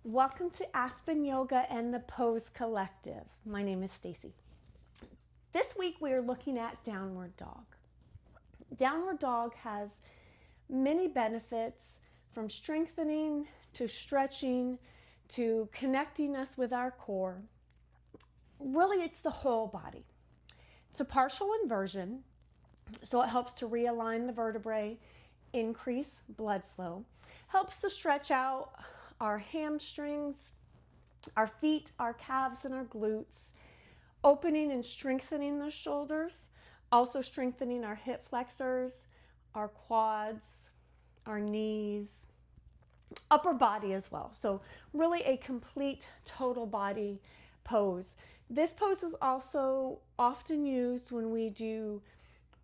Welcome to Aspen Yoga and the Pose Collective. My name is Stacy. This week we are looking at downward dog. Downward dog has many benefits, from strengthening to stretching to connecting us with our core. Really, it's the whole body. It's a partial inversion, so it helps to realign the vertebrae, increase blood flow, helps to stretch out our hamstrings, our feet, our calves, and our glutes, opening and strengthening the shoulders, also strengthening our hip flexors, our quads, our knees, upper body as well. So really a complete total body pose. This pose is also often used when we do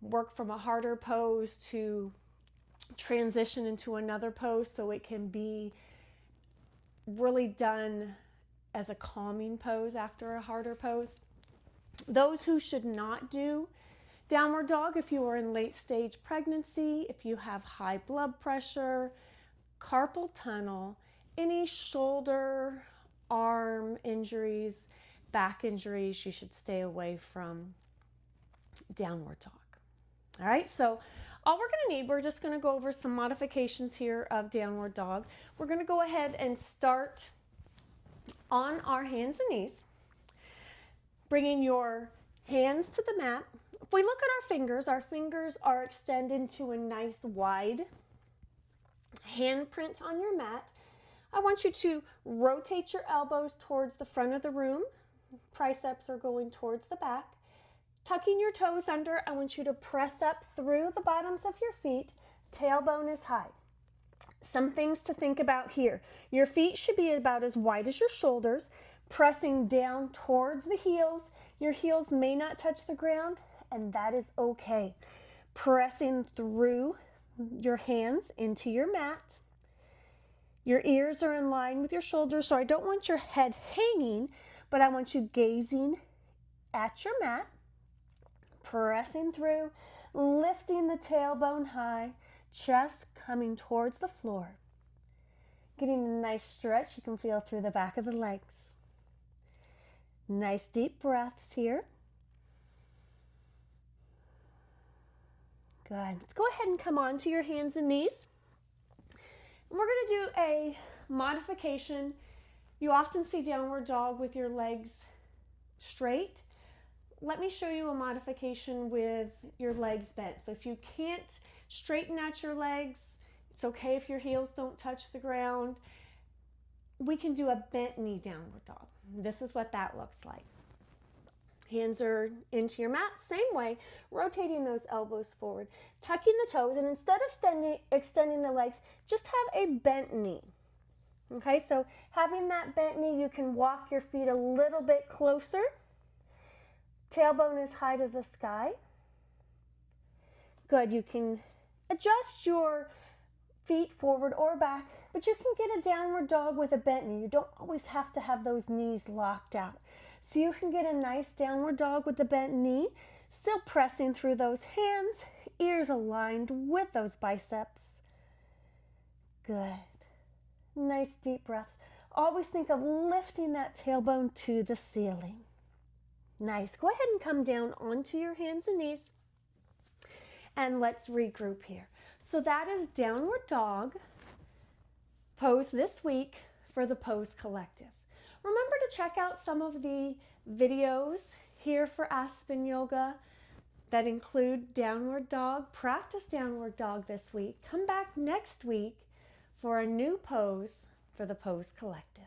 work from a harder pose to transition into another pose, so it can be really done as a calming pose after a harder pose. Those who should not do downward dog, if you are in late stage pregnancy, if you have high blood pressure, carpal tunnel, any shoulder, arm injuries, back injuries, you should stay away from downward dog. All right, so all we're going to need, we're just going to go over some modifications here of downward dog. We're going to go ahead and start on our hands and knees, bringing your hands to the mat. If we look at our fingers are extended to a nice wide handprint on your mat. I want you to rotate your elbows towards the front of the room. Triceps are going towards the back. Tucking your toes under, I want you to press up through the bottoms of your feet. Tailbone is high. Some things to think about here. Your feet should be about as wide as your shoulders, pressing down towards the heels. Your heels may not touch the ground, and that is okay. Pressing through your hands into your mat. Your ears are in line with your shoulders, so I don't want your head hanging, but I want you gazing at your mat. Pressing through, lifting the tailbone high, chest coming towards the floor. Getting a nice stretch you can feel through the back of the legs. Nice deep breaths here. Good. Let's go ahead and come onto your hands and knees. And we're going to do a modification. You often see downward dog with your legs straight. Let me show you a modification with your legs bent. So if you can't straighten out your legs, it's okay if your heels don't touch the ground. We can do a bent knee downward dog. This is what that looks like. Hands are into your mat, same way, rotating those elbows forward, tucking the toes, and instead of extending the legs, just have a bent knee. Okay, so having that bent knee, you can walk your feet a little bit closer. Tailbone is high to the sky. Good, you can adjust your feet forward or back, but you can get a downward dog with a bent knee. You don't always have to have those knees locked out. So you can get a nice downward dog with the bent knee, still pressing through those hands, ears aligned with those biceps. Good. Nice deep breaths. Always think of lifting that tailbone to the ceiling. Nice. Go ahead and come down onto your hands and knees. And let's regroup here. So that is downward dog pose this week for the Pose Collective. Remember to check out some of the videos here for Aspen Yoga that include downward dog. Practice downward dog this week. Come back next week for a new pose for the Pose Collective.